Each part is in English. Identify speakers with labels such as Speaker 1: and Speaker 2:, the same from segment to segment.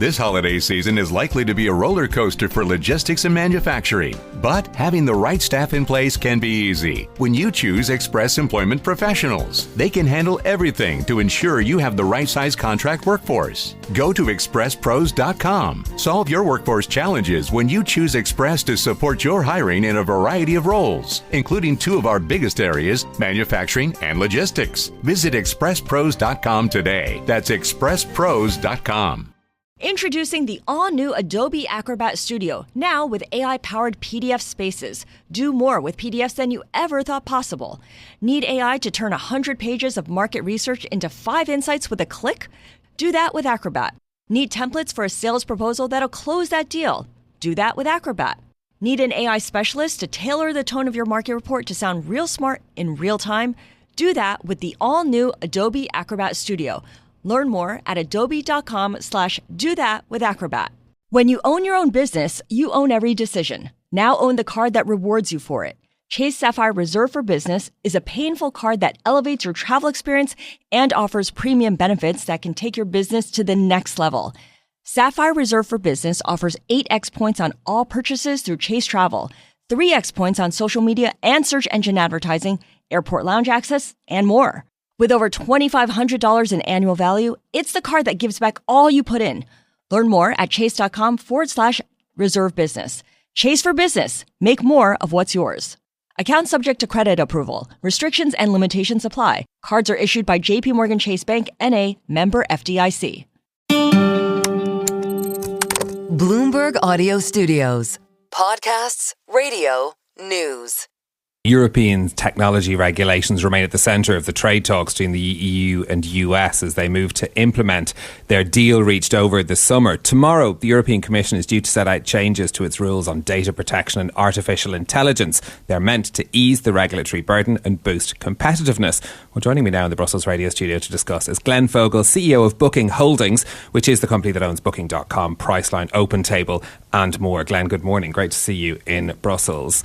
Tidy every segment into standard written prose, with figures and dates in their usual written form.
Speaker 1: This holiday season is likely to be a roller coaster for logistics and manufacturing, but having the right staff in place can be easy when you choose Express Employment Professionals. They can handle everything to ensure you have the right size contract workforce. Go to expresspros.com. Solve your workforce challenges when you choose Express to support your hiring in a variety of roles, including two of our biggest areas, manufacturing and logistics. Visit expresspros.com today. That's expresspros.com.
Speaker 2: Introducing the all-new Adobe Acrobat Studio, now with AI-powered PDF spaces. Do more with PDFs than you ever thought possible. Need AI to turn 100 pages of market research into 5 insights with a click? Do that with Acrobat. Need templates for a sales proposal that'll close that deal? Do that with Acrobat. Need an AI specialist to tailor the tone of your market report to sound real smart in real time? Do that with the all-new Adobe Acrobat Studio. Learn more at adobe.com/do that with Acrobat. When you own your own business, you own every decision. Now own the card that rewards you for it. Chase Sapphire Reserve for Business is a painful card that elevates your travel experience and offers premium benefits that can take your business to the next level. Sapphire Reserve for Business offers 8x points on all purchases through Chase Travel, 3x points on social media and search engine advertising, airport lounge access, and more. With over $2,500 in annual value, it's the card that gives back all you put in. Learn more at chase.com/reserve business. Chase for Business. Make more of what's yours. Account subject to credit approval. Restrictions and limitations apply. Cards are issued by JP Morgan Chase Bank, N.A., member FDIC.
Speaker 3: Bloomberg Audio Studios. Podcasts, radio, news.
Speaker 4: European technology regulations remain at the centre of the trade talks between the EU and US as they move to implement their deal reached over the summer. Tomorrow, the European Commission is due to set out changes to its rules on data protection and artificial intelligence. They're meant to ease the regulatory burden and boost competitiveness. Well, joining me now in the Brussels radio studio to discuss is Glenn Fogel, CEO of Booking Holdings, which is the company that owns Booking.com, Priceline, OpenTable and more. Glenn, good morning. Great to see you in Brussels.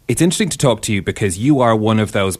Speaker 4: It's interesting to talk to you because you are one of those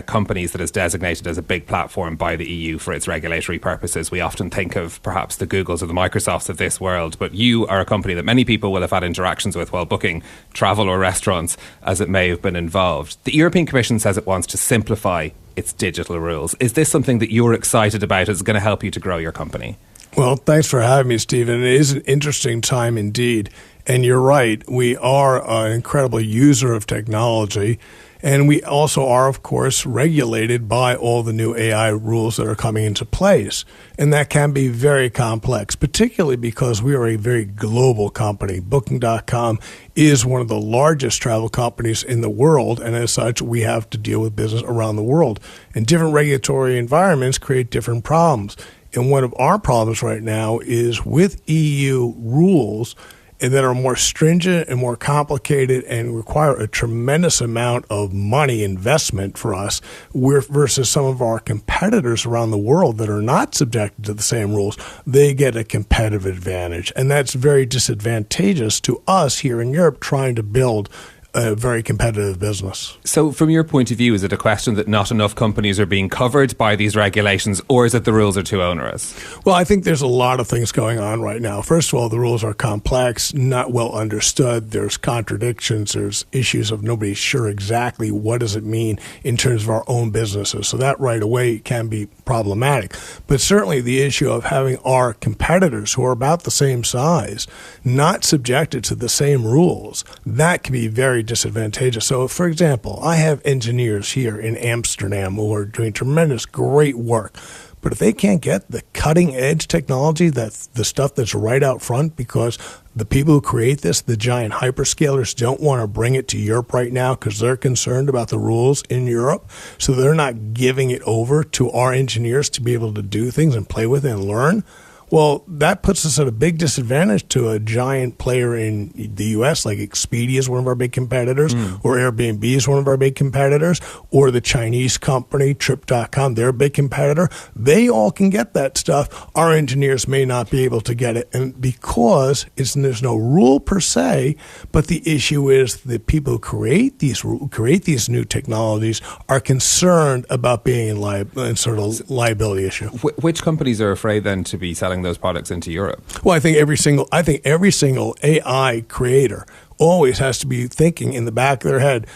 Speaker 4: companies that is designated as a big platform by the EU for its regulatory purposes. We often think of perhaps the Googles or the Microsofts of this world, but you are a company that many people will have had interactions with while booking travel or restaurants, as it may have been involved. The European Commission says it wants to simplify its digital rules. Is this something that you're excited about? Is it going to help you to grow your company?
Speaker 5: Well, thanks for having me, Stephen. It is an interesting time indeed. And you're right, we are an incredible user of technology. And we also are, of course, regulated by all the new AI rules that are coming into place. And that can be very complex, particularly because we are a very global company. Booking.com is one of the largest travel companies in the world. And as such, we have to deal with business around the world. And different regulatory environments create different problems. And one of our problems right now is with EU rules that are more stringent and more complicated and require a tremendous amount of money investment for us versus some of our competitors around the world that are not subjected to the same rules. They get a competitive advantage. And that's very disadvantageous to us here in Europe trying to build a very competitive business.
Speaker 4: So from your point of view, is it a question that not enough companies are being covered by these regulations, or is it the rules are too onerous?
Speaker 5: Well, I think there's a lot of things going on right now. First of all, the rules are complex, not well understood. There's contradictions. There's issues of nobody's sure exactly what does it mean in terms of our own businesses. So that right away can be problematic. But certainly the issue of having our competitors who are about the same size not subjected to the same rules, that can be very disadvantageous. So, for example, I have engineers here in Amsterdam who are doing tremendous, great work. But if they can't get the cutting edge technology, that's the stuff that's right out front, because the people who create this, the giant hyperscalers, don't want to bring it to Europe right now because they're concerned about the rules in Europe. So they're not giving it over to our engineers to be able to do things and play with it and learn. Well, that puts us at a big disadvantage to a giant player in the U.S., like Expedia is one of our big competitors, or Airbnb is one of our big competitors, or the Chinese company, Trip.com, they're a big competitor. They all can get that stuff. Our engineers may not be able to get it. And because there's no rule per se, but the issue is that people who create these new technologies are concerned about being in sort of liability issue.
Speaker 4: Which companies are afraid then to be selling selling those products into Europe?
Speaker 5: Well, I think every single AI creator always has to be thinking in the back of their head,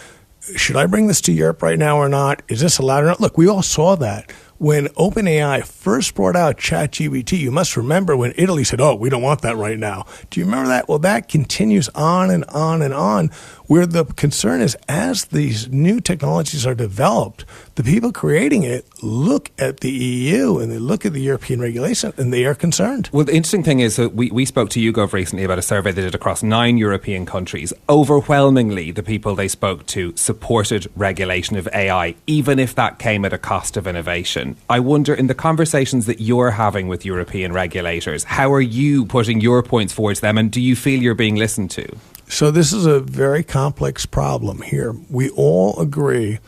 Speaker 5: should I bring this to Europe right now or not? Is this allowed or not? Look, we all saw that. When OpenAI first brought out ChatGPT, you must remember when Italy said, oh, we don't want that right now. Do you remember that? Well, that continues on and on and on, where the concern is as these new technologies are developed, the people creating it look at the EU and they look at the European regulation and they are concerned.
Speaker 4: Well, the interesting thing is that we spoke to YouGov recently about a survey they did across 9 European countries. Overwhelmingly, the people they spoke to supported regulation of AI, even if that came at a cost of innovation. I wonder, in the conversations that you're having with European regulators, how are you putting your points forward to them, and do you feel you're being listened to?
Speaker 5: So this is a very complex problem here. We all agree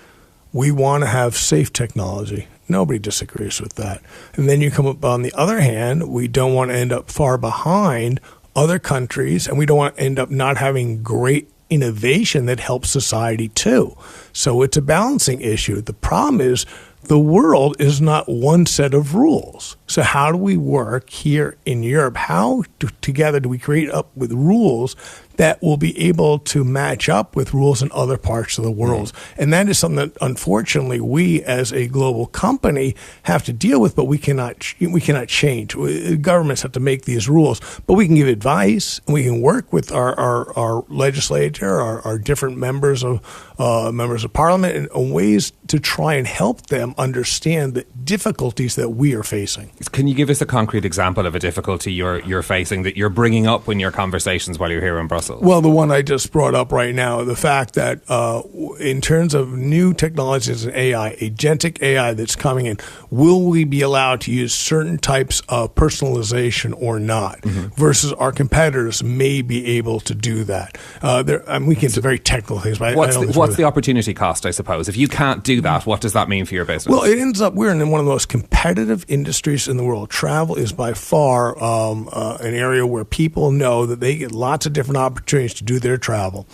Speaker 5: we want to have safe technology. Nobody disagrees with that. And then you come up on the other hand, we don't want to end up far behind other countries, and we don't want to end up not having great innovation that helps society too. So it's a balancing issue. The problem is the world is not one set of rules. So how do we work here in Europe? How together do we create up with rules that will be able to match up with rules in other parts of the world? And that is something that, unfortunately, we as a global company have to deal with, but we cannot change. Governments have to make these rules, but we can give advice, and we can work with our legislature, our different members of parliament, in ways to try and help them understand the difficulties that we are facing.
Speaker 4: Can you give us a concrete example of a difficulty you're facing that you're bringing up in your conversations while you're here in Brussels?
Speaker 5: Well, the one I just brought up right now, the fact that in terms of new technologies in AI, agentic AI that's coming in, will we be allowed to use certain types of personalization or not, versus our competitors may be able to do that? We can get very technical things, but
Speaker 4: what's the opportunity cost, I suppose? If you can't do that, what does that mean for your business?
Speaker 5: Well, it ends up we're in one of the most competitive industries in the world. Travel is by far an area where people know that they get lots of different opportunities to do their travel.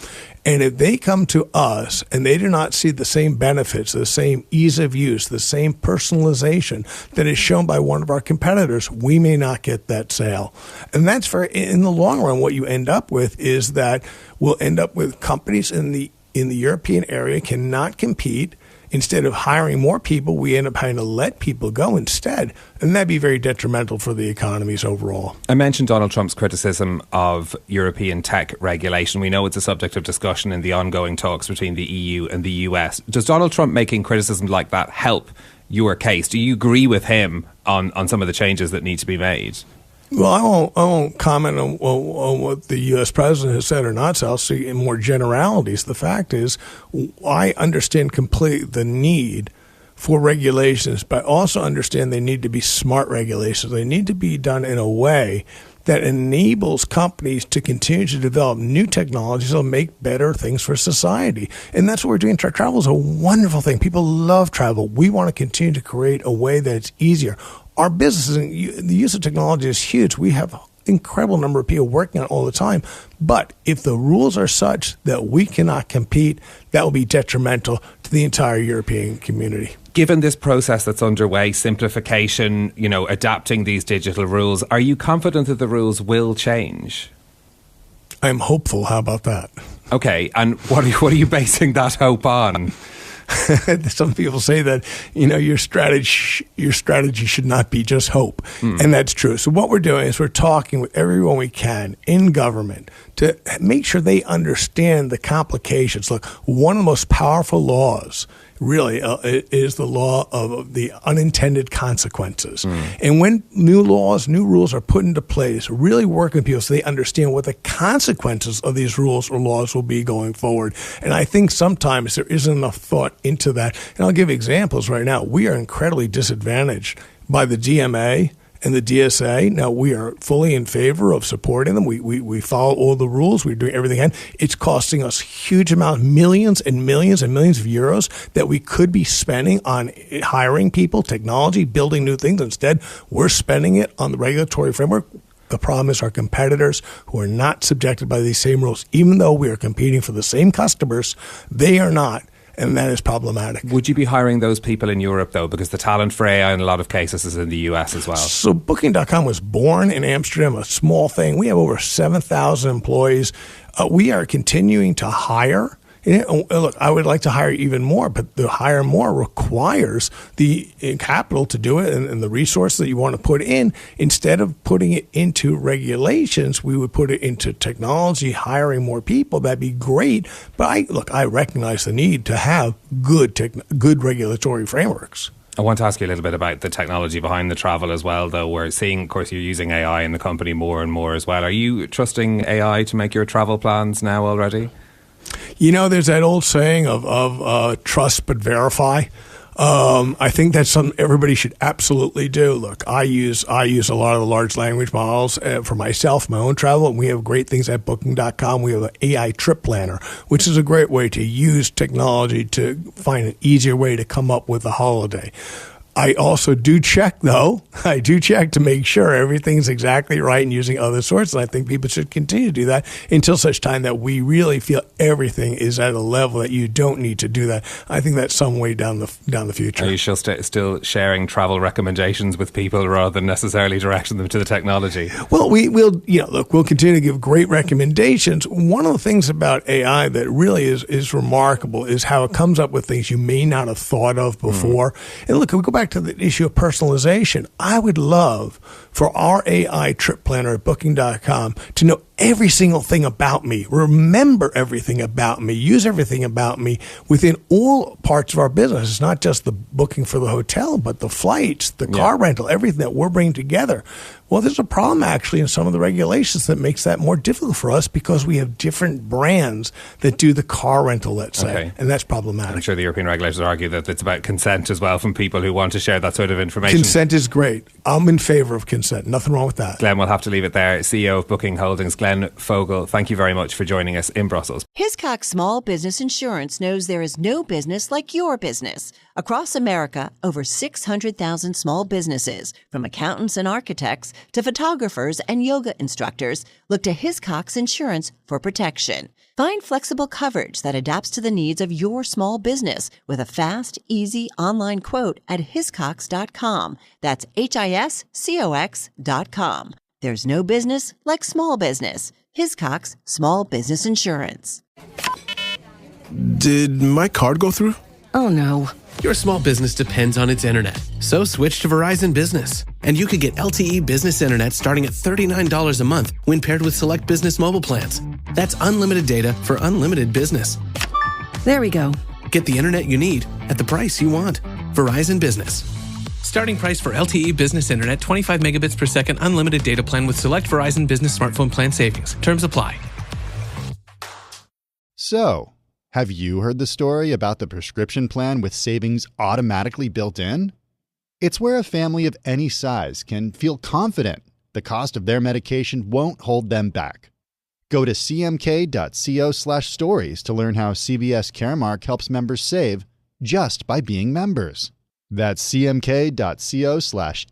Speaker 5: And if they come to us and they do not see the same benefits, the same ease of use, the same personalization that is shown by one of our competitors, we may not get that sale. And that's in the long run, what you end up with is that we'll end up with companies in the European area cannot compete. Instead of hiring more people, we end up having to let people go instead. And that'd be very detrimental for the economies overall.
Speaker 4: I mentioned Donald Trump's criticism of European tech regulation. We know it's a subject of discussion in the ongoing talks between the EU and the US. Does Donald Trump making criticism like that help your case? Do you agree with him on some of the changes that need to be made?
Speaker 5: Well, I won't comment on what the U.S. president has said or not, so I'll see in more generalities. The fact is, I understand completely the need for regulations, but I also understand they need to be smart regulations. They need to be done in a way that enables companies to continue to develop new technologies that will make better things for society. And that's what we're doing. Travel is a wonderful thing. People love travel. We want to continue to create a way that it's easier. Our businesses, the use of technology is huge. We have an incredible number of people working on it all the time. But if the rules are such that we cannot compete, that will be detrimental to the entire European community.
Speaker 4: Given this process that's underway, simplification, adapting these digital rules, are you confident that the rules will change?
Speaker 5: I'm hopeful. How about that?
Speaker 4: Okay, and what are you basing that hope on?
Speaker 5: Some people say that your strategy should not be just hope, and that's true. So what we're doing is we're talking with everyone we can in government to make sure they understand the complications. Look, one of the most powerful laws really is the law of the unintended consequences. And when new rules are put into place, really working with people so they understand what the consequences of these rules or laws will be going forward. And I think sometimes there isn't enough thought into that. And I'll give examples right now. We are incredibly disadvantaged by the DMA and the DSA. Now, we are fully in favor of supporting them. We follow all the rules. We're doing everything we can. It's costing us huge amounts, millions and millions and millions of euros that we could be spending on hiring people, technology, building new things. Instead, we're spending it on the regulatory framework. The problem is our competitors who are not subjected by these same rules. Even though we are competing for the same customers, they are not. and that is problematic.
Speaker 4: Would you be hiring those people in Europe, though? Because the talent for AI in a lot of cases is in the US as well.
Speaker 5: So Booking.com was born in Amsterdam, a small thing. We have over 7,000 employees. We are continuing to hire. Look, I would like to hire even more, but the hire more requires the capital to do it and the resource that you want to put in. Instead of putting it into regulations, we would put it into technology, hiring more people. That'd be great. But I recognize the need to have good regulatory frameworks.
Speaker 4: I want to ask you a little bit about the technology behind the travel as well, though. We're seeing, of course, you're using AI in the company more and more as well. Are you trusting AI to make your travel plans now already?
Speaker 5: There's that old saying of trust but verify. I think that's something everybody should absolutely do. Look, I use a lot of the large language models for myself, my own travel, and we have great things at Booking.com. We have an AI trip planner, which is a great way to use technology to find an easier way to come up with a holiday. I also do check, though. I do check to make sure everything's exactly right and using other sources. And I think people should continue to do that until such time that we really feel everything is at a level that you don't need to do that. I think that's some way down the future.
Speaker 4: Are you still sharing travel recommendations with people rather than necessarily directing them to the technology?
Speaker 5: Well, we'll continue to give great recommendations. One of the things about AI that really is remarkable is how it comes up with things you may not have thought of before. And look, if we go back to the issue of personalization, I would love for our AI trip planner at Booking.com to know every single thing about me, remember everything about me, use everything about me within all parts of our business. It's not just the booking for the hotel, but the flights, the car rental, everything that we're bringing together. Well, there's a problem actually in some of the regulations that makes that more difficult for us because we have different brands that do the car rental, let's say, and that's problematic.
Speaker 4: I'm sure the European regulators argue that it's about consent as well from people who want to share that sort of information.
Speaker 5: Consent is great. I'm in favor of consent. Nothing wrong with that.
Speaker 4: Glenn, we'll have to leave it there. CEO of Booking Holdings, Glenn Fogel, thank you very much for joining us in Brussels.
Speaker 6: Hiscox Small Business Insurance knows there is no business like your business. Across America, over 600,000 small businesses, from accountants and architects to photographers and yoga instructors, look to Hiscox Insurance for protection. Find flexible coverage that adapts to the needs of your small business with a fast, easy online quote at hiscox.com. That's HISCOX.com. There's no business like small business. Hiscox Small Business Insurance.
Speaker 7: Did my card go through?
Speaker 8: Oh no.
Speaker 9: Your small business depends on its internet, so switch to Verizon Business. And you could get LTE business internet starting at $39 a month when paired with select business mobile plans. That's unlimited data for unlimited business.
Speaker 8: There we go.
Speaker 9: Get the internet you need at the price you want. Verizon Business. Starting price for LTE business internet, 25 megabits per second, unlimited data plan with select Verizon Business smartphone plan savings. Terms apply.
Speaker 10: So, have you heard the story about the prescription plan with savings automatically built in? It's where a family of any size can feel confident the cost of their medication won't hold them back. Go to cmk.co/stories to learn how CVS Caremark helps members save just by being members. That's cmk.co/stories.